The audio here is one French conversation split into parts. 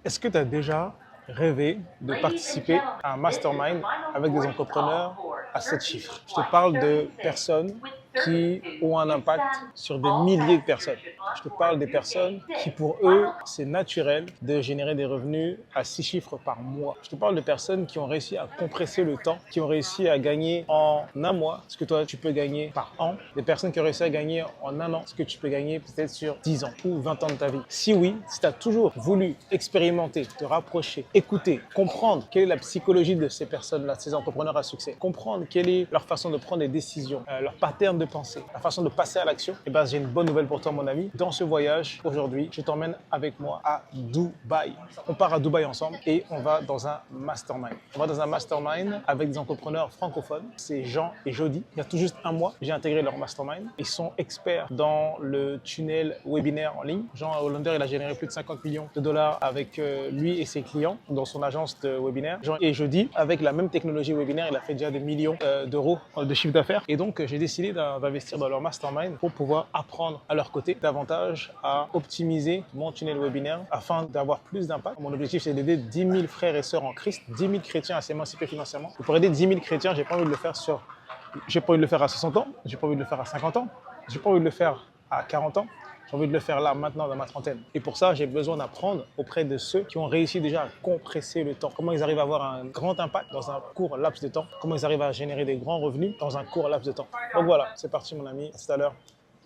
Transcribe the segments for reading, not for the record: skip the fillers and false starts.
Est-ce que tu as déjà rêvé de participer à un mastermind avec des entrepreneurs à 7 chiffres? Je te parle de personnes qui ont un impact sur des milliers de personnes. Je te parle des personnes qui, pour eux, c'est naturel de générer des revenus à 6 chiffres par mois. Je te parle de personnes qui ont réussi à compresser le temps, qui ont réussi à gagner en un mois ce que toi, tu peux gagner par an. Des personnes qui ont réussi à gagner en un an ce que tu peux gagner peut-être sur 10 ans ou 20 ans de ta vie. Si oui, si tu as toujours voulu expérimenter, te rapprocher, écouter, comprendre quelle est la psychologie de ces personnes-là, ces entrepreneurs à succès, comprendre quelle est leur façon de prendre des décisions, leur pattern de pensée, la façon de passer à l'action, et ben j'ai une bonne nouvelle pour toi, mon ami. Dans ce voyage, aujourd'hui, je t'emmène avec moi à Dubaï. On part à Dubaï ensemble et on va dans un mastermind. On va dans un mastermind avec des entrepreneurs francophones. C'est Jean et Jody. Il y a tout juste un mois, j'ai intégré leur mastermind. Ils sont experts dans le tunnel webinaire en ligne. Jean Hollander, il a généré plus de 50 millions de dollars avec lui et ses clients dans son agence de webinaire. Jean et Jody, avec la même technologie webinaire, il a fait déjà des millions d'euros de chiffre d'affaires. Et donc, j'ai décidé d'investir dans leur mastermind pour pouvoir apprendre à leur côté davantage à optimiser mon tunnel webinaire afin d'avoir plus d'impact. Mon objectif, c'est d'aider 10 000 frères et sœurs en Christ, 10 000 chrétiens à s'émanciper financièrement. Et pour aider 10 000 chrétiens, j'ai pas envie de le faire à 60 ans, j'ai pas envie de le faire à 50 ans, j'ai pas envie de le faire à 40 ans. J'ai envie de le faire là, maintenant, dans ma trentaine. Et pour ça, j'ai besoin d'apprendre auprès de ceux qui ont réussi déjà à compresser le temps. Comment ils arrivent à avoir un grand impact dans un court laps de temps. Comment ils arrivent à générer des grands revenus dans un court laps de temps. Donc voilà, c'est parti mon ami. À tout à l'heure.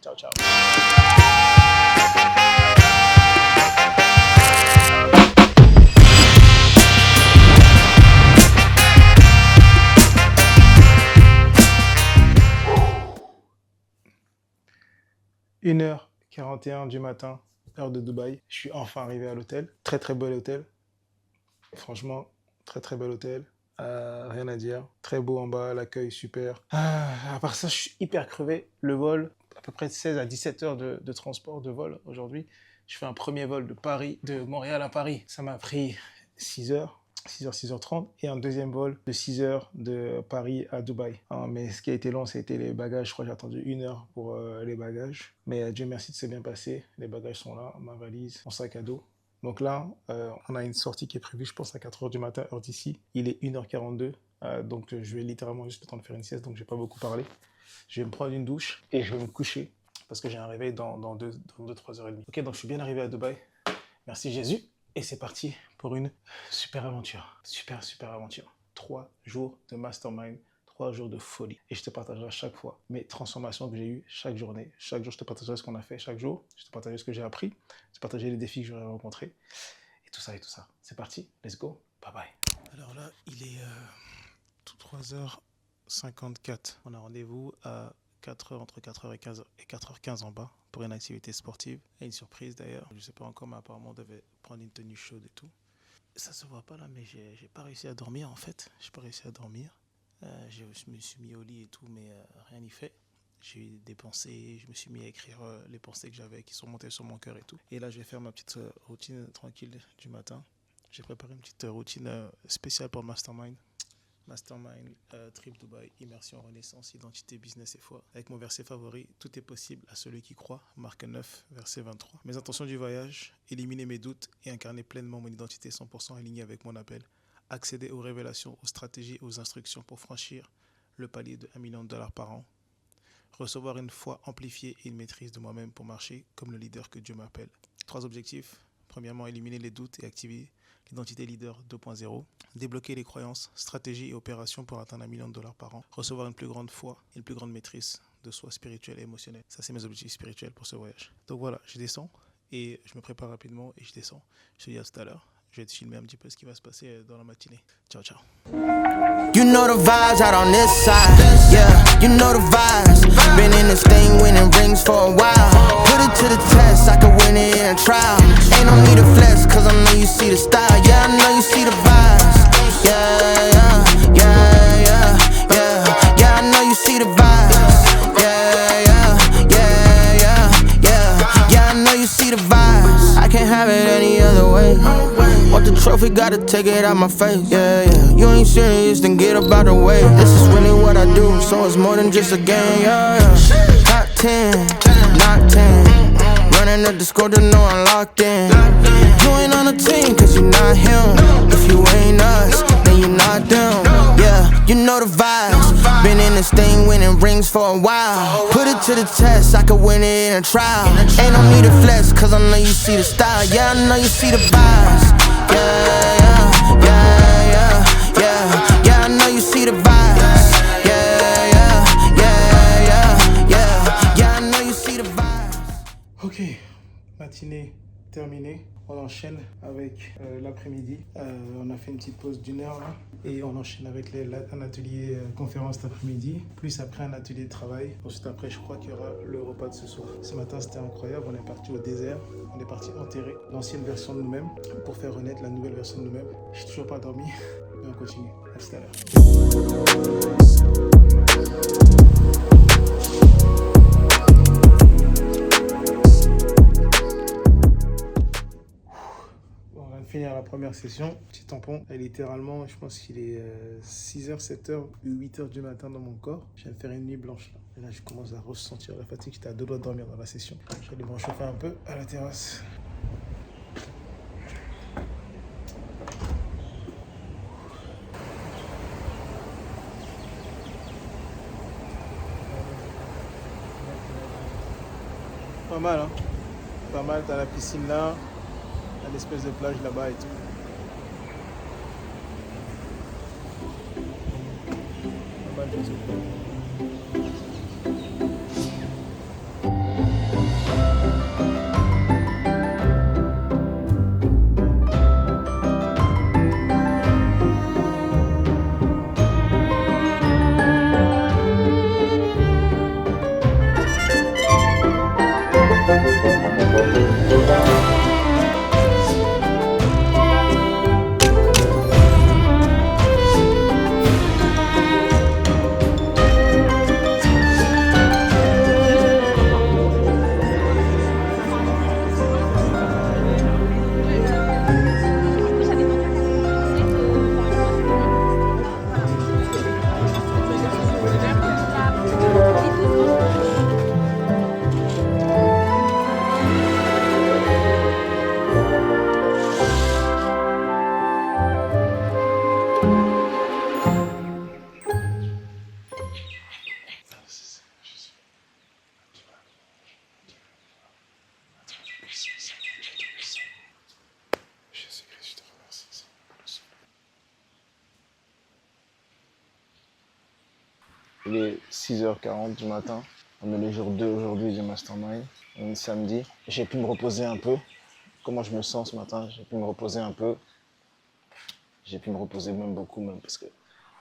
Ciao, ciao. Une heure 41 du matin, heure de Dubaï. Je suis enfin arrivé à l'hôtel. Très très bel hôtel. Franchement, très très bel hôtel. Rien à dire. Très beau en bas, l'accueil super. À part ça, je suis hyper crevé. Le vol, à peu près de 16 à 17 heures de transport, de vol aujourd'hui. Je fais un premier vol de Montréal à Paris. Ça m'a pris 6 heures. 6h, 6h30 et un deuxième vol de 6h de Paris à Dubaï. Mais ce qui a été long, c'était les bagages. Je crois que j'ai attendu 1 heure pour les bagages. Mais Dieu merci, c'est bien passé. Les bagages sont là, ma valise, mon sac à dos. Donc là, on a une sortie qui est prévue, je pense, à 4h du matin, heure d'ici. Il est 1h42, donc je vais littéralement juste le temps de faire une sieste, donc je vais pas beaucoup parler. Je vais me prendre une douche et je vais me coucher parce que j'ai un réveil dans 2-3 heures et demie. Ok, donc je suis bien arrivé à Dubaï. Merci Jésus. Et c'est parti pour une super aventure. Super aventure. 3 jours de mastermind, 3 jours de folie. Et je te partagerai à chaque fois mes transformations que j'ai eues chaque journée. Chaque jour, je te partagerai ce qu'on a fait chaque jour. Je te partagerai ce que j'ai appris. Je te partagerai les défis que j'aurai rencontrés. Et tout ça. C'est parti. Let's go. Bye bye. Alors là, il est 3h54. On a rendez-vous à 4h, entre 4h et 4h15 en bas pour une activité sportive et une surprise d'ailleurs. Je ne sais pas encore, mais apparemment on devait prendre une tenue chaude et tout. Ça se voit pas là, mais j'ai pas réussi à dormir en fait. J'ai pas réussi à dormir. Je me suis mis au lit et tout, mais rien n'y fait. J'ai eu des pensées, je me suis mis à écrire les pensées que j'avais qui sont montées sur mon cœur et tout. Et là je vais faire ma petite routine tranquille du matin. J'ai préparé une petite routine spéciale pour le Mastermind. Mastermind, Trip Dubaï, immersion, renaissance, identité, business et foi. Avec mon verset favori, tout est possible à celui qui croit, Marc 9, verset 23. Mes intentions du voyage, éliminer mes doutes et incarner pleinement mon identité 100% alignée avec mon appel. Accéder aux révélations, aux stratégies, aux instructions pour franchir le palier de $1 million par an. Recevoir une foi amplifiée et une maîtrise de moi-même pour marcher comme le leader que Dieu m'appelle. 3 objectifs. Premièrement, éliminer les doutes et activer l'identité leader 2.0, débloquer les croyances, stratégies et opérations pour atteindre $1 million par an, recevoir une plus grande foi et une plus grande maîtrise de soi spirituelle et émotionnelle. Ça, c'est mes objectifs spirituels pour ce voyage. Donc voilà, je descends et je me prépare rapidement et je descends. Je te dis à tout à l'heure. Je vais te filmer un petit peu ce qui va se passer dans la matinée. Ciao, ciao. You know the vibes out on this side, yeah, you know the vibes. Been in this thing winning rings for a while. Put it to the test, I could win it in a trial. Ain't no need to flex, cause I know you see the style. Yeah, I know you see the vibes. Yeah, I know you see the vibes. Yeah, I know you see the vibes. I can't have it any other way. Want the trophy, gotta take it out my face. Yeah, you ain't serious, then get up out the way. This is really what I do, so it's more than just a game. Yeah, top 10, knock 10. Running ran up the score to know I'm locked in. You ain't on the team cause you not him. If you ain't us, then you not them. Yeah, you know the vibes. Been in this thing winning rings for a while. Put it to the test, I could win it in a trial. Ain't no need to flex cause I know you see the style. Yeah, I know you see the vibes. Yeah, yeah, yeah, yeah, yeah. Yeah, I know you see the vibes. Yeah, yeah, yeah, yeah, yeah. Yeah, I know you see the vibes. Ok, matinée terminée. On enchaîne avec l'après-midi. On a fait une petite pause d'1 heure là. Et on enchaîne avec un atelier conférence cet après-midi. Plus après un atelier de travail. Ensuite après je crois qu'il y aura le repas de ce soir. Ce matin c'était incroyable. On est parti au désert. On est parti enterrer l'ancienne version de nous-mêmes pour faire renaître la nouvelle version de nous-mêmes. J'ai toujours pas dormi. Mais on continue. À tout à l'heure. Finir la première session, petit tampon. Et littéralement, je pense qu'il est 6h, 7h ou 8h du matin dans mon corps. Je viens de faire une nuit blanche là. Et là, je commence à ressentir la fatigue. J'étais à 2 doigts de dormir dans la session. Je vais aller me réchauffer un peu à la terrasse. Pas mal, hein? Pas mal, t'as la piscine là. À l'espèce de plage là-bas et tout. Pas mal de tout. Il est 6h40 du matin. On est le jour 2 aujourd'hui du Mastermind. On est samedi. J'ai pu me reposer un peu. Comment je me sens ce matin? J'ai pu me reposer un peu. J'ai pu me reposer même beaucoup même parce que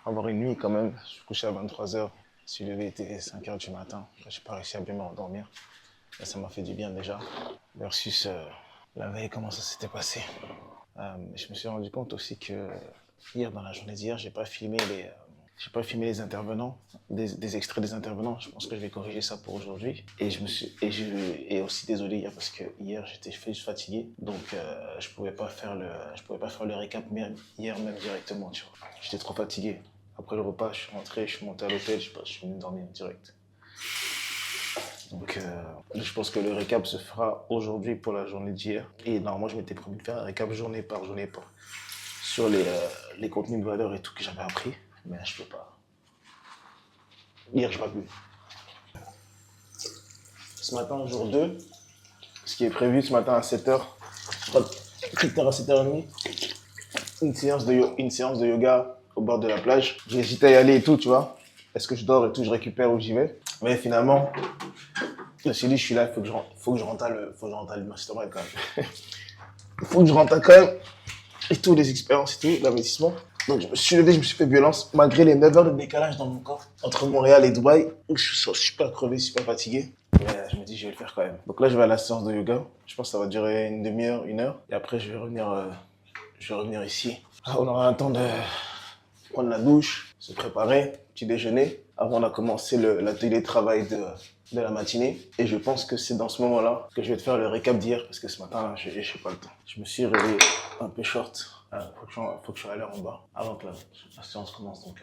avoir une nuit quand même. Je suis couché à 23h. Je suis levé, il était 5h du matin. Je n'ai pas réussi à bien me rendormir. Mais ça m'a fait du bien déjà. Versus la veille, comment ça s'était passé. Je me suis rendu compte aussi que hier, dans la journée d'hier, j'ai pas filmé les intervenants, des extraits des intervenants. Je pense que je vais corriger ça pour aujourd'hui. Et aussi désolé hier parce que hier j'étais juste fatigué, donc je pouvais pas faire le récap hier même directement, tu vois. J'étais trop fatigué. Après le repas, je suis rentré, je suis monté à l'hôtel, je suis venu dormir direct. Donc je pense que le récap se fera aujourd'hui pour la journée d'hier. Et normalement je m'étais promis de faire un récap journée par journée sur les contenus de valeur et tout que j'avais appris. Mais là, je peux pas. Hier, je n'ai pas pu. Ce matin, jour 2, ce qui est prévu ce matin à 7h, 7h à 7h30, une séance de yoga au bord de la plage. J'hésitais à y aller et tout, tu vois. Est-ce que je dors et tout, je récupère ou j'y vais? Mais finalement, je me suis dit, je suis là, il faut que je rentre à le mastermind quand même. Il faut que je rentre quand même. Et tout, les expériences et tout, l'investissement. Donc je me suis levé, je me suis fait violence, malgré les 9 heures de décalage dans mon corps, entre Montréal et Dubaï, où je suis super crevé, super fatigué. Mais je me dis, je vais le faire quand même. Donc là, je vais à la séance de yoga. Je pense que ça va durer une demi-heure, 1 heure. Et après, je vais revenir ici. On aura un temps de prendre la douche, se préparer, petit déjeuner, avant de commencer l'atelier de travail de la matinée. Et je pense que c'est dans ce moment-là que je vais te faire le récap d'hier, parce que ce matin, je n'ai pas le temps. Je me suis réveillé un peu short. Faut que je sois à l'heure en bas, avant que la séance commence. Donc,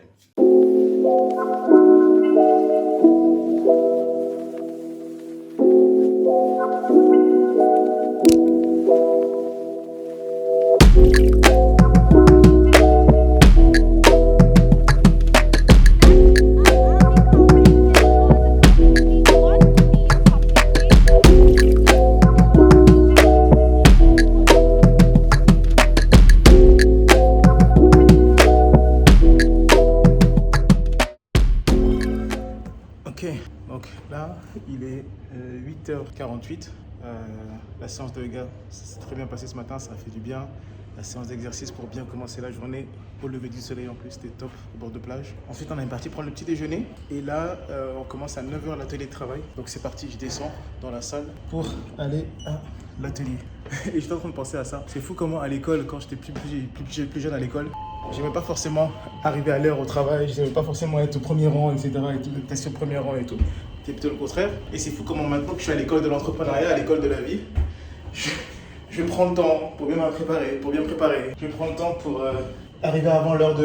8h48. La séance de yoga s'est très bien passée ce matin, ça a fait du bien. La séance d'exercice pour bien commencer la journée au lever du soleil en plus, c'était top au bord de plage. Ensuite, on est parti prendre le petit déjeuner et là, on commence à 9h l'atelier de travail. Donc c'est parti, je descends dans la salle pour aller à l'atelier. Et j'étais en train de penser à ça. C'est fou comment à l'école, quand j'étais plus jeune à l'école, j'aimais pas forcément arriver à l'heure au travail, j'aimais pas forcément être au premier rang, etc. et tout, être assis au premier rang et tout. C'était plutôt le contraire. Et c'est fou comment maintenant que je suis à l'école de l'entrepreneuriat, à l'école de la vie, je prends le temps pour bien me préparer, Je prends le temps pour arriver avant l'heure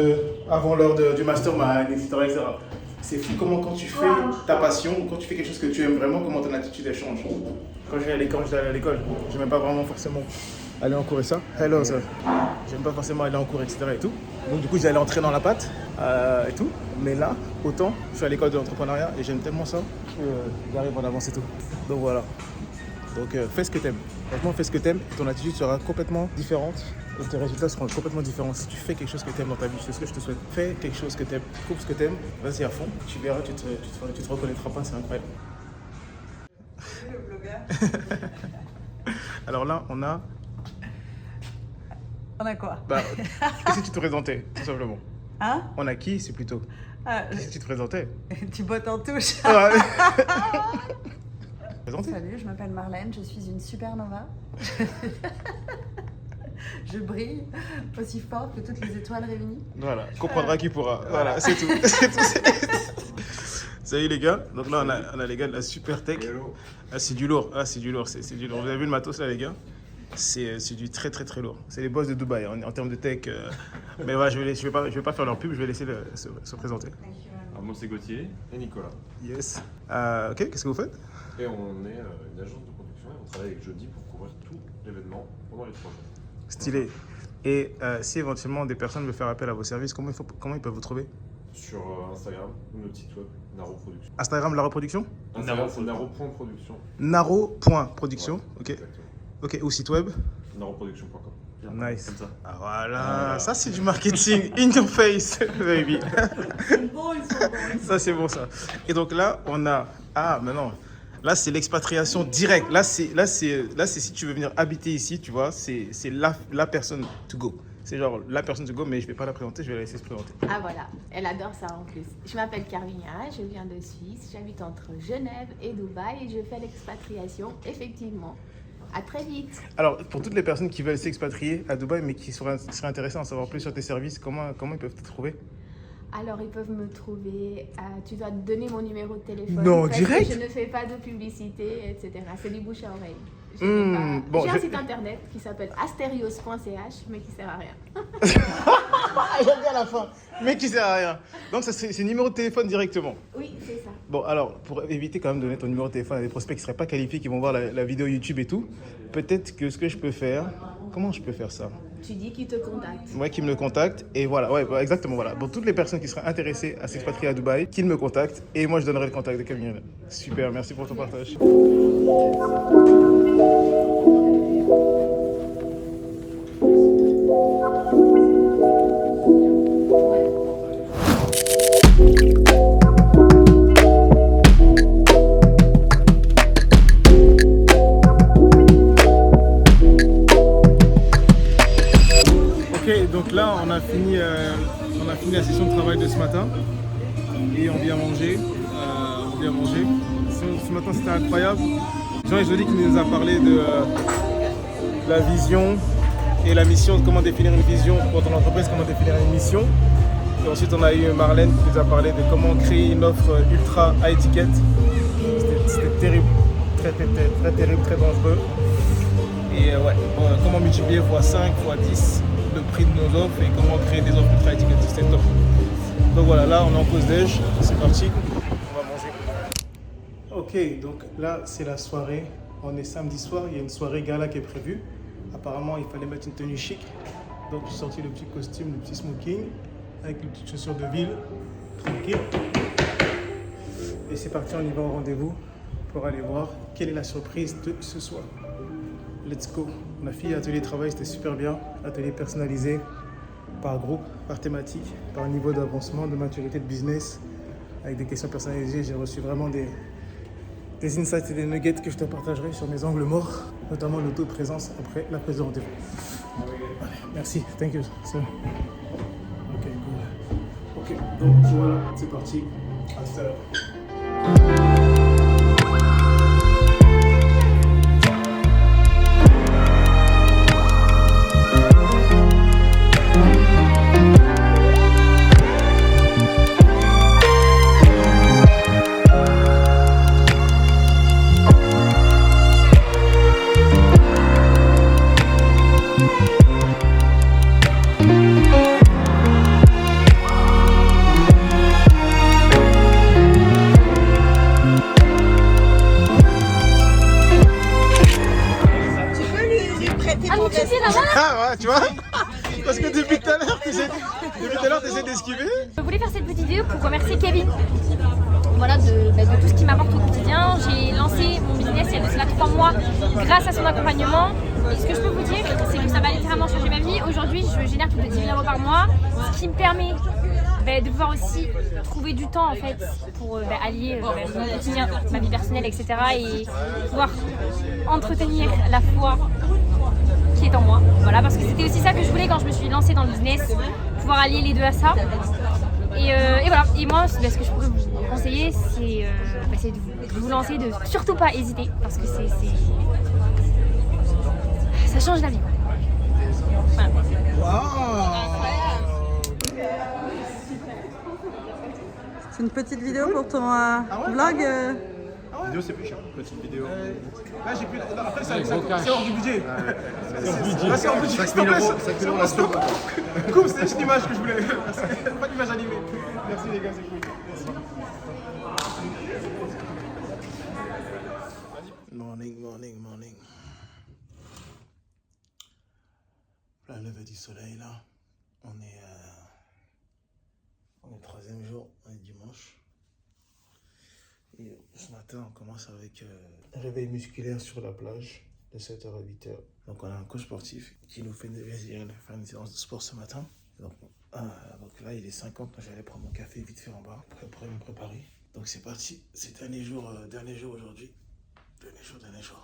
du mastermind, etc., etc. C'est fou comment quand tu fais ta passion, quand tu fais quelque chose que tu aimes vraiment, comment ton attitude elle change. Quand j'allais à l'école, je n'aimais pas vraiment forcément aller en cours et ça. Hello sir. J'aime pas forcément aller en cours, etc. et tout. Donc du coup, j'allais entrer dans la pâte et tout. Mais là, autant, je suis à l'école de l'entrepreneuriat et j'aime tellement ça que j'arrive en avance et tout. Donc voilà. Donc fais ce que t'aimes. Franchement, fais ce que t'aimes et ton attitude sera complètement différente et tes résultats seront complètement différents. Si tu fais quelque chose que t'aimes dans ta vie, c'est ce que je te souhaite. Fais quelque chose que t'aimes, trouve ce que t'aimes, vas-y à fond. Tu verras, tu te reconnaîtras pas, c'est incroyable. Le blogueur. Alors là, on a quoi? Qu'est-ce que tu te présentais, tout simplement? Hein? On a qui, c'est plutôt? Qu'est-ce que tu te présentais? Tu bottes en touche. Salut, je m'appelle Marlène, je suis une supernova. Je brille aussi fort que toutes les étoiles réunies. Voilà, comprendra qui pourra. Voilà, c'est tout. C'est tout. Salut les gars, donc là on a les gars de la Super Tech. Ah, c'est du lourd, c'est du lourd. Vous avez vu le matos là les gars? C'est du très très très lourd. C'est les boss de Dubaï en termes de tech. Mais voilà, je vais pas faire leur pub, je vais laisser se présenter. Alors moi c'est Gauthier et Nicolas. Yes. Ok, qu'est-ce que vous faites? Et on est une agence de production et on travaille avec Jody pour couvrir tout l'événement pendant les 3 jours. Stylé. Et si éventuellement des personnes veulent faire appel à vos services, comment ils peuvent vous trouver? Sur Instagram ou notre site web, Naro Production. Instagram, la reproduction? Instagram, c'est Naro.production. Naro.production, Ouais, ok. exactement. Ok, ou site web? Naroproduction.com. Nice. Comme ça. Ah voilà, ça c'est du marketing in your face, baby. Ils sont bons. Ça c'est bon ça. Et donc là, on a... Ah, mais non. Là, c'est l'expatriation directe. Là, c'est si tu veux venir habiter ici, tu vois, c'est la personne to go. C'est genre la personne to go, mais je vais pas la présenter, je vais la laisser se présenter. Ah voilà, elle adore ça en plus. Je m'appelle Carmina, je viens de Suisse, j'habite entre Genève et Dubaï et je fais l'expatriation, effectivement. À très vite. Alors, pour toutes les personnes qui veulent s'expatrier à Dubaï, mais qui seraient intéressées à en savoir plus sur tes services, comment ils peuvent te trouver? Alors, ils peuvent me trouver, tu dois te donner mon numéro de téléphone. Non, parce direct que je ne fais pas de publicité, etc. C'est du bouche à oreille. J'ai un site internet qui s'appelle asterios.ch, mais qui sert à rien. J'aime bien la fin, mais qui sert à rien. Donc, ça c'est numéro de téléphone directement. Oui, c'est ça. Bon, alors, pour éviter quand même de donner ton numéro de téléphone à des prospects qui ne seraient pas qualifiés, qui vont voir la vidéo YouTube et tout, peut-être que ce que je peux faire... Comment je peux faire ça? Tu dis qu'ils te contactent. Ouais, qu'ils me le contactent. Et voilà, ouais, exactement, voilà. Pour toutes les personnes qui seraient intéressées à s'expatrier à Dubaï, qu'ils me contactent. Et moi, je donnerai le contact de Camille. Super, merci pour ton partage. Donc là, on a fini la session de travail de ce matin et on vient manger. Ce matin, c'était incroyable. Jean Jody qui nous a parlé de la vision et la mission, comment définir une vision pour ton entreprise, comment définir une mission. Et ensuite, on a eu Marlène qui nous a parlé de comment créer une offre ultra à étiquette. C'était terrible, très terrible, très dangereux. Et comment multiplier x5, x10 le prix de nos offres et comment créer des offres ultra étiquetées, c'était top. Donc voilà, là on est en pause déj, c'est parti, on va manger. Ok, donc là c'est la soirée, on est samedi soir, il y a une soirée gala qui est prévue. Apparemment il fallait mettre une tenue chic, donc j'ai sorti le petit costume, le petit smoking, avec les petites chaussures de ville, tranquille. Et c'est parti, on y va au rendez-vous pour aller voir quelle est la surprise de ce soir. Let's go. On a fini l'atelier de travail, c'était super bien. Atelier personnalisé par groupe, par thématique, par niveau d'avancement, de maturité de business, avec des questions personnalisées. J'ai reçu vraiment des insights et des nuggets que je te partagerai sur mes angles morts, notamment le taux de présence après la prise de rendez-vous. Allez, merci, thank you. So. Ok, cool. Ok, donc voilà, c'est parti. À tout à l'heure. Ah ouais, tu vois. Parce que depuis tout à l'heure, tu essaies d'esquiver. Je voulais faire cette petite vidéo pour remercier Kevin. Voilà, de tout ce qu'il m'apporte au quotidien. J'ai lancé mon business il y a de cela 3 mois grâce à son accompagnement. Et ce que je peux vous dire, c'est que ça va littéralement changer ma vie. Aujourd'hui, je génère plus de 10 000 € par mois, ce qui me permet de pouvoir aussi trouver du temps en fait pour allier mon quotidien, ma vie personnelle, etc. et pouvoir entretenir la foi qui est en moi. Voilà, parce que c'était aussi ça que je voulais quand je me suis lancée dans le business, pouvoir allier les deux à ça. Et voilà, et moi ce que je pourrais vous conseiller, c'est de vous lancer, de surtout pas hésiter, parce que ça change la vie. Voilà. C'est une petite vidéo pour ton vlog. Vidéo, c'est plus cher. Petite vidéo. Là, j'ai plus. Après, c'est hors du budget. Là, c'est hors budget. 5 000 €. 5 000 € la stock. Coupe, c'est juste l'image que je voulais. Pas d'image animée. Merci les gars, c'est cool. Morning. Plein lever du soleil là. On est 3e jour, on est dimanche. Et ce matin, on commence avec un réveil musculaire sur la plage de 7h à 8h. Donc on a un coach sportif qui nous fait faire une séance de sport ce matin. Donc là, il est 50, donc j'allais prendre mon café vite fait en bas pour me préparer. Donc c'est parti, c'est dernier jour aujourd'hui. Dernier jour.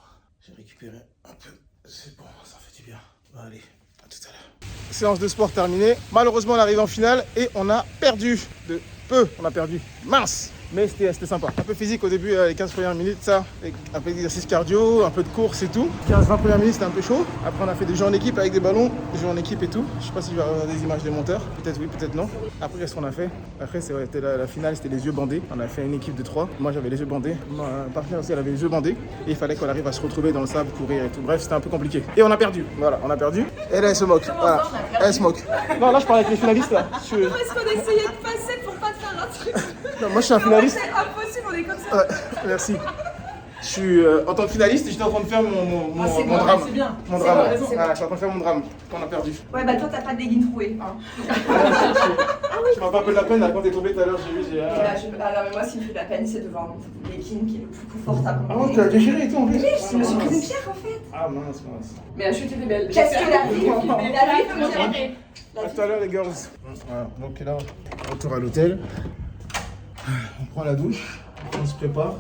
J'ai récupéré un peu, c'est bon, ça fait du bien. Bon, allez, à tout à l'heure. Séance de sport terminée. Malheureusement, on arrive en finale et on a perdu de peu. On a perdu, mince. Mais c'était sympa. Un peu physique au début, les 15 premières minutes, ça, un peu d'exercice cardio, un peu de course et tout. 15-20 premières minutes, c'était un peu chaud. Après, on a fait des jeux en équipe avec des ballons, des jeux en équipe et tout. Je sais pas si je vais avoir des images des monteurs. Peut-être oui, peut-être non. Après, qu'est-ce qu'on a fait? Après, c'était la finale, c'était les yeux bandés. On a fait une équipe de 3. Moi, j'avais les yeux bandés. Ma partenaire aussi, elle avait les yeux bandés. Et il fallait qu'on arrive à se retrouver dans le sable, courir et tout. Bref, c'était un peu compliqué. Et on a perdu. Voilà, on a perdu. Et là, elle se moque. Voilà, elle se moque. Non, là, je parle avec les finalistes là. Est-ce qu'on essayait de passer pour pas te faire un truc? Non, moi, je suis un finaliste. C'est impossible, on est comme ça. Ouais, merci. Je suis en tant que finaliste, j'étais en train de faire mon drame. C'est bien. Mon drame. Voilà, je suis en train de faire mon drame qu'on a perdu. Ouais, bah toi, t'as pas de leggings troués. Hein. Je m'en pas un peu de la peine là, quand t'es tombé tout à l'heure, j'ai vu. Alors, mais moi, ce qui me fait de la peine, c'est de voir mon legging qui est le plus confortable. Ah, tu as déchiré et tout en plus. Oui, je me suis pris une pierre en fait. Ah mince. Mais la chute était belle. Qu'est-ce que la vie La vie, À tout à l'heure les girls. Voilà, donc là, retour à l'hôtel. On prend la douche, on se prépare.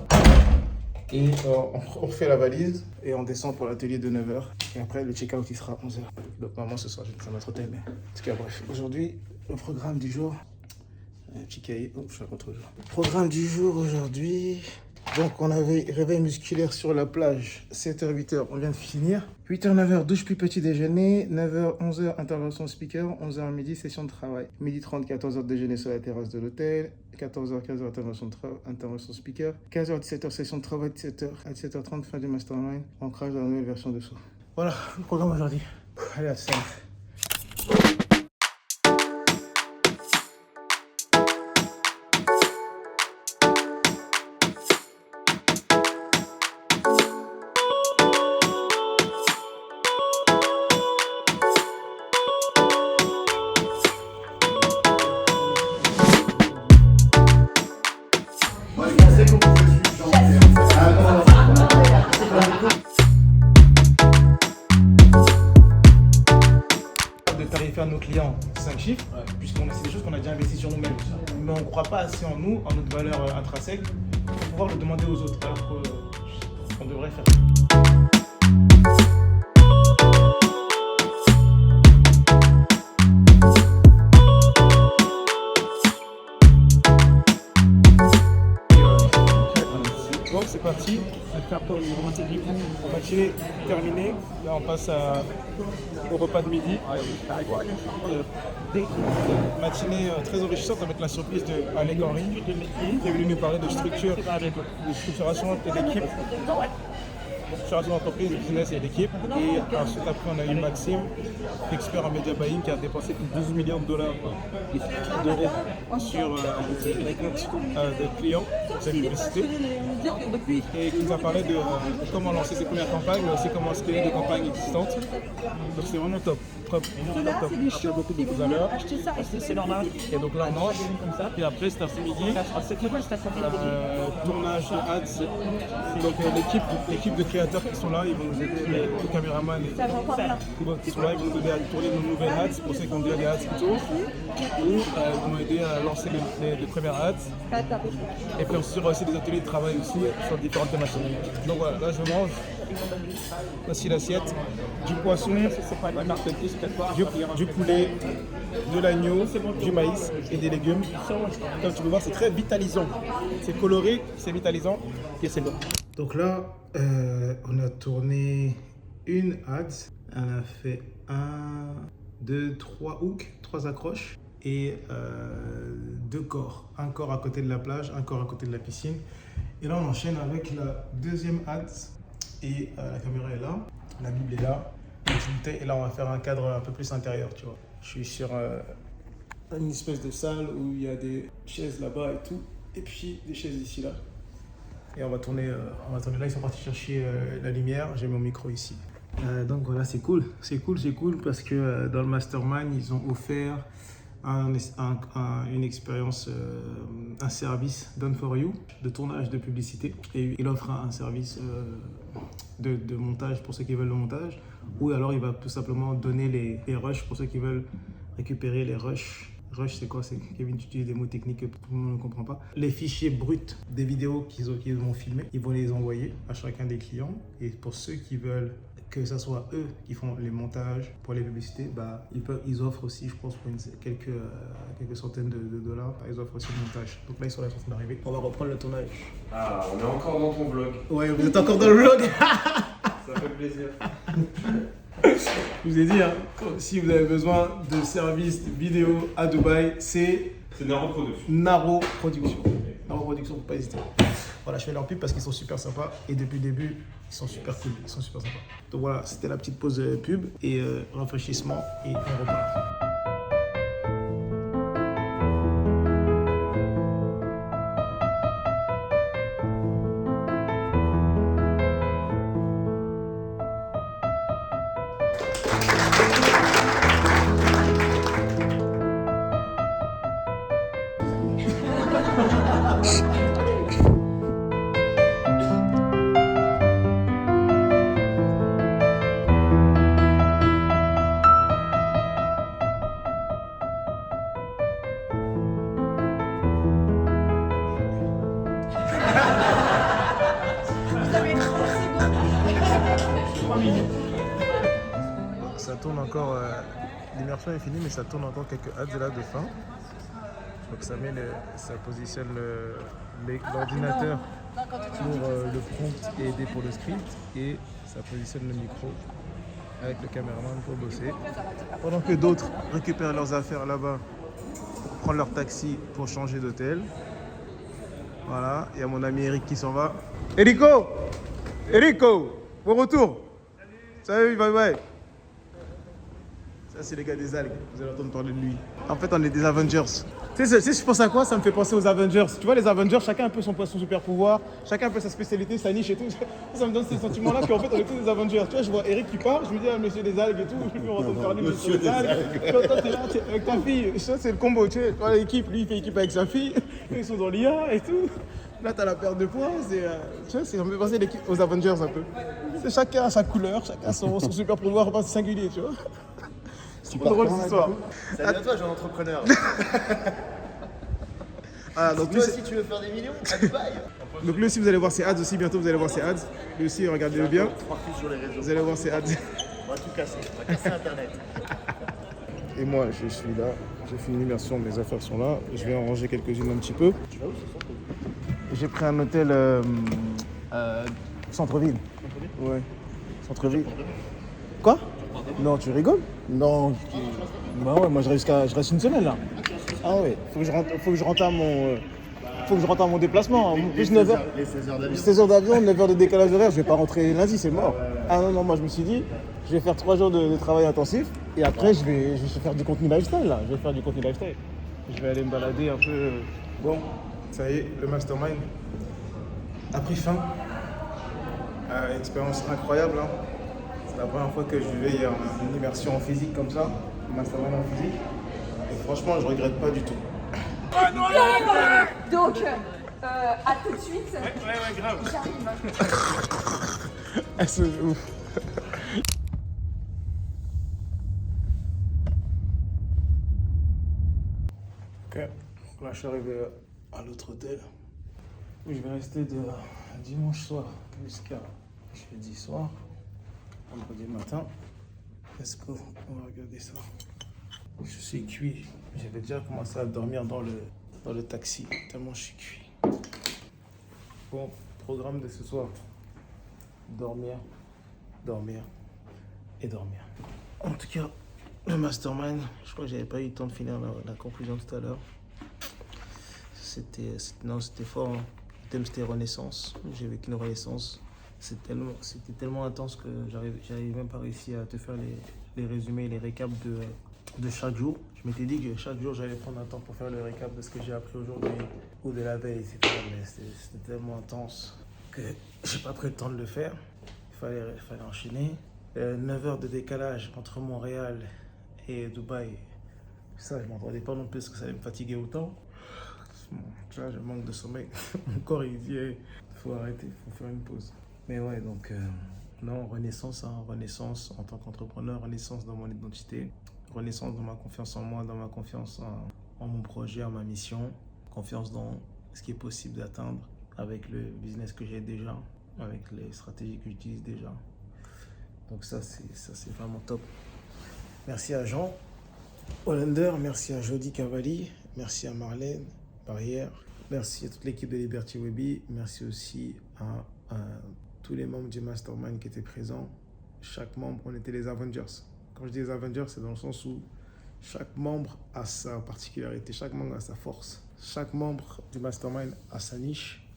Et on refait la valise et on descend pour l'atelier de 9h. Et après, le check-out, il sera à 11h. Donc, normalement, ce soir, je vais faire notre hôtel. Mais en tout cas, bref. Aujourd'hui, le programme du jour. Un petit cahier. Oh, je raconte toujours. Programme du jour aujourd'hui. Donc, on avait réveil musculaire sur la plage. 7h, 8h, on vient de finir. 8h, 9h, douche plus petit déjeuner. 9h, 11h, intervention speaker. 11h midi, session de travail. Midi 30, 14h, déjeuner sur la terrasse de l'hôtel. 14h, 15h, intervention speaker. 15h, 17h, session de travail. 17h à 17h30, fin du mastermind. Ancrage dans la nouvelle version de soi. Voilà le programme aujourd'hui. Allez, à tout à l'heure. À nos clients 5 chiffres, puisque c'est des choses qu'on a déjà investi sur nous-mêmes. Mais on ne croit pas assez en nous, en notre valeur intrinsèque, pour pouvoir le demander aux autres. Alors que devrait faire. Bon, c'est parti. Matinée terminée. Là, on passe au repas de midi. Matinée très enrichissante avec la surprise de Alec Henry qui est venu nous parler de structure, de structuration de l'équipe, structuration d'entreprise, de business et d'équipe. Et ensuite, après, on a eu Maxime, expert en media buying, qui a dépensé plus de 12 millions de dollars sur des clients, sur la publicité, et qui nous a parlé de comment lancer ses premières campagnes, mais aussi comment scaler des campagnes existantes. Donc c'est vraiment top. Merci beaucoup de tout à l'heure. Et donc là on mange, et après cet après-midi, tournage de ads. Donc l'équipe de créateurs qui sont là, ils vont nous aider, les caméramans qui sont là, ils vont nous aider à tourner nos nouvelles ads, pour ceux qui ont déjà des ads plutôt, ou ils vont nous aider à lancer les premières ads. Et puis ensuite, il y aura aussi des ateliers de travail aussi sur différentes thématiques. Donc voilà, là je mange. Voici l'assiette, du poisson, du poulet, de l'agneau, du maïs et des légumes. Comme tu peux voir, c'est très vitalisant. C'est coloré, c'est vitalisant et c'est bon. Donc là, on a tourné une ad. On a fait 1, 2, 3 hooks, 3 accroches et 2 corps. Un corps à côté de la plage, un corps à côté de la piscine. Et là, on enchaîne avec la deuxième ad. Et la caméra est là, la Bible est là, et là on va faire un cadre un peu plus intérieur, tu vois. Je suis sur une espèce de salle où il y a des chaises là-bas et tout, et puis des chaises ici là. Et on va tourner là, ils sont partis chercher la lumière, j'ai mon micro ici. Donc voilà, c'est cool parce que dans le mastermind, ils ont offert une expérience, un service done for you de tournage de publicité, et il offre un service de montage pour ceux qui veulent le montage, ou alors il va tout simplement donner les rushs pour ceux qui veulent récupérer les rushs. Rush, c'est quoi? C'est Kevin, tu utilises des mots techniques que tout le monde ne comprend pas. Les fichiers bruts des vidéos qu'ils vont filmer, ils vont les envoyer à chacun des clients, et pour ceux qui veulent que ce soit eux qui font les montages pour les publicités, bah, ils offrent aussi, je pense, pour quelques centaines de dollars, ils offrent aussi le montage. Donc là, ils sont là en train d'arriver. On va reprendre le tournage. Ah, on est encore dans ton vlog. Ouais, vous êtes encore dans le vlog. Ça fait plaisir. Je vous ai dit, hein, si vous avez besoin de services vidéo à Dubaï, c'est Naro Production. Naro Production. Naro Production, faut pas hésiter. Voilà, je fais leur pub parce qu'ils sont super sympas, et depuis le début, ils sont super cool, ils sont super sympas. Donc voilà, c'était la petite pause pub et rafraîchissement, et on repart. Ça tourne encore, l'immersion est finie, mais ça tourne encore quelques ads là de fin. Donc ça positionne l'ordinateur pour le prompt et aider pour le script, et ça positionne le micro avec le caméraman pour bosser. Pendant que d'autres récupèrent leurs affaires là-bas pour prendre leur taxi pour changer d'hôtel. Voilà, il y a mon ami Eric qui s'en va. Erico, bon retour. Salut, bye bye. Ça, c'est les gars des algues, vous allez entendre parler de lui. En fait, on est des Avengers. Tu sais, je pense à quoi? Ça me fait penser aux Avengers. Tu vois, les Avengers, chacun un peu son super pouvoir, chacun un peu sa spécialité, sa niche et tout. Ça me donne ces sentiments-là qu'en fait, on est tous des Avengers. Tu vois, je vois Eric qui parle, je me dis, ah, monsieur des algues et tout, je lui entendre parler de monsieur des algues. Toi, t'es là, avec ta fille, ça, c'est le combo, tu vois, l'équipe, lui, il fait équipe avec sa fille, ils sont dans l'IA et tout. Là, t'as la perte de poids, tu vois, ça me fait penser aux Avengers un peu. C'est chacun a sa couleur, chacun a son super pouvoir, c'est singulier, tu vois. C'est drôle cette histoire. Salut à toi, jeune entrepreneur. Ah, donc lui, Toi aussi, tu veux faire des millions à Dubaï. donc lui aussi, vous allez voir ses ads aussi. Bientôt, vous allez voir ses ads. Lui aussi, regardez-le bien. Partout sur les réseaux. Vous allez voir ses ads. On va tout casser. On va casser Internet. Et moi, je suis là. J'ai fait une immersion, mes affaires sont là. Je vais en ranger quelques-unes un petit peu. Tu vas où ce soir? J'ai pris un hôtel centre-ville. Ouais, centre-ville. Quoi? Non, tu rigoles? Non. Bah ouais, moi je reste une semaine là. Ah ouais, faut que je rentre à mon déplacement. En plus 9h. Les 16 heures d'avion. 16 heures d'avion, 9 heures de décalage horaire, je vais pas rentrer lundi, c'est mort. Ah non, moi je me suis dit, je vais faire 3 jours de travail intensif et après je vais faire du contenu lifestyle là. Je vais faire du contenu lifestyle. Je vais aller me balader un peu. Bon, ça y est, le mastermind a pris fin. Expérience incroyable. Hein. C'est la première fois que je vivais une immersion en physique comme ça, un mastermind en physique. Et franchement, je regrette pas du tout. Donc, à tout de suite. Ouais, grave. J'arrive. C'est ouf. Ok, là je suis arrivé à l'autre hôtel où je vais rester de dimanche soir jusqu'à jeudi soir, vendredi matin. Let's go, on va regarder ça. Je suis cuit. J'avais déjà commencé à dormir dans le taxi, tellement je suis cuit. Bon, programme de ce soir. Dormir, dormir et dormir. En tout cas, le mastermind, je crois que j'avais pas eu le temps de finir la conclusion tout à l'heure. C'était fort. Hein. Le thème c'était renaissance. J'ai vécu une renaissance. C'était tellement intense que j'avais même pas réussi à te faire les résumés, les récaps de chaque jour. Je m'étais dit que chaque jour j'allais prendre un temps pour faire le récap de ce que j'ai appris aujourd'hui ou de la veille, etc. Mais c'était tellement intense que j'ai pas pris le temps de le faire. Il fallait enchaîner. 9 heures de décalage entre Montréal et Dubaï. Ça, je m'entendais pas non plus parce que ça allait me fatiguer autant. Là, je manque de sommeil. Mon corps, il dit, il faut arrêter, il faut faire une pause. Mais ouais, donc, non, renaissance, hein, renaissance en tant qu'entrepreneur, renaissance dans mon identité, renaissance dans ma confiance en moi, dans ma confiance en mon projet, en ma mission, confiance dans ce qui est possible d'atteindre avec le business que j'ai déjà, avec les stratégies que j'utilise déjà. Donc ça, c'est vraiment top. Merci à Jean Hollander, merci à Jody Cavalli, merci à Marlène Barrière, merci à toute l'équipe de Liberty Webby, merci aussi à tous les membres du Mastermind qui étaient présents. Chaque membre, on était les Avengers. Quand je dis les Avengers, c'est dans le sens où chaque membre a sa particularité, chaque membre a sa force. Chaque membre du Mastermind a sa niche,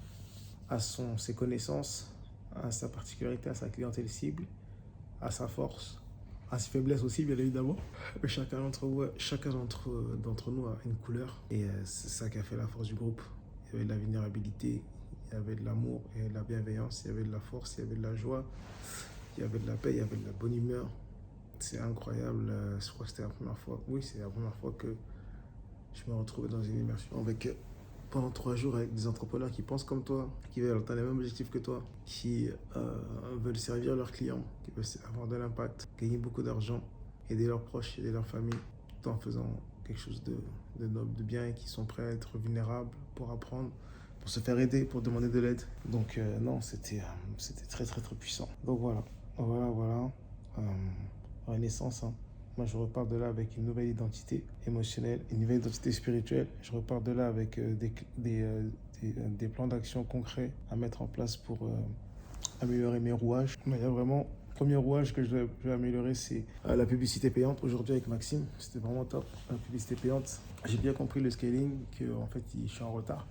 a ses connaissances, a sa particularité, a sa clientèle cible, a sa force, a ses faiblesses aussi, bien évidemment. Mais chacun d'entre nous a une couleur. Et c'est ça qui a fait la force du groupe. Il y avait de la vulnérabilité, il y avait de l'amour, il y avait de la bienveillance, il y avait de la force, il y avait de la joie, il y avait de la paix, il y avait de la bonne humeur. C'est incroyable. Je crois que c'était la première fois. Oui, c'est la première fois que je me retrouvais dans une immersion avec pendant 3 jours avec des entrepreneurs qui pensent comme toi, qui veulent atteindre les mêmes objectifs que toi, qui veulent servir leurs clients, qui veulent avoir de l'impact, gagner beaucoup d'argent, aider leurs proches, aider leur famille, tout en faisant quelque chose de noble, de bien, et qui sont prêts à être vulnérables pour apprendre, pour se faire aider, pour demander de l'aide. Donc non, c'était très très très puissant. Donc voilà. Renaissance, hein. Moi, je repars de là avec une nouvelle identité émotionnelle, une nouvelle identité spirituelle. Je repars de là avec des plans d'action concrets à mettre en place pour améliorer mes rouages. Mais il y a vraiment, le premier rouage que je vais améliorer, c'est la publicité payante. Aujourd'hui, avec Maxime, c'était vraiment top. La publicité payante, j'ai bien compris le scaling, qu'en fait, je suis en retard.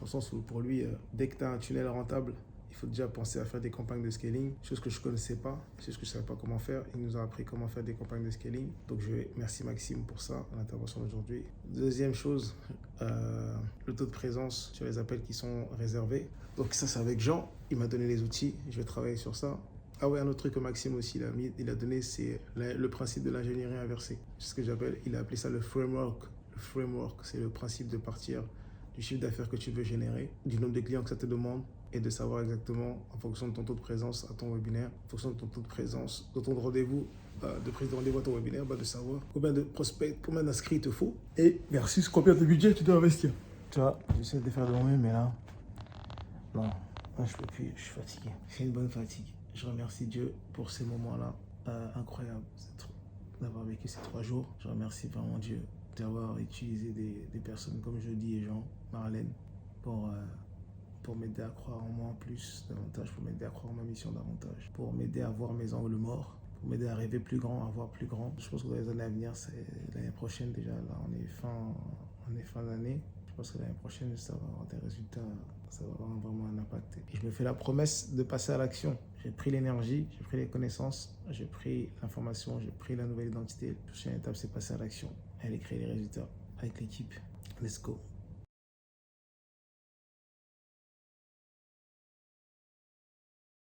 Dans le sens où, pour lui, dès que tu as un tunnel rentable, il faut déjà penser à faire des campagnes de scaling, chose que je ne connaissais pas, chose que je ne savais pas comment faire. Il nous a appris comment faire des campagnes de scaling. Donc, merci Maxime pour ça, l'intervention d'aujourd'hui. Deuxième chose, le taux de présence sur les appels qui sont réservés. Donc ça, c'est avec Jean. Il m'a donné les outils. Je vais travailler sur ça. Ah ouais, un autre truc que Maxime aussi il a donné, c'est le principe de l'ingénierie inversée. C'est ce que j'appelle, il a appelé ça le framework. Le framework, c'est le principe de partir du chiffre d'affaires que tu veux générer, du nombre de clients que ça te demande, et de savoir exactement, en fonction de ton taux de présence à ton webinaire, en fonction de ton taux de présence, de ton rendez-vous, de prise de rendez-vous à ton webinaire, de savoir combien de prospects, combien d'inscrits il te faut, et versus combien de budget tu dois investir. Tu vois, j'essaie de faire de mon mieux, mais là, non, là, je peux plus, je suis fatigué. C'est une bonne fatigue. Je remercie Dieu pour ces moments-là incroyables, d'avoir vécu ces 3 jours. Je remercie vraiment Dieu d'avoir utilisé des personnes comme Jody et Jean, Marlène, pour m'aider à croire en moi davantage, pour m'aider à croire en ma mission davantage, pour m'aider à voir mes angles morts, pour m'aider à rêver plus grand, à voir plus grand. Je pense que dans les années à venir, c'est l'année prochaine déjà, là on est fin d'année. Je pense que l'année prochaine, ça va avoir des résultats, ça va avoir vraiment un impact. Et je me fais la promesse de passer à l'action. J'ai pris l'énergie, j'ai pris les connaissances, j'ai pris l'information, j'ai pris la nouvelle identité. La prochaine étape, c'est passer à l'action. Aller créer les résultats avec l'équipe. Let's go.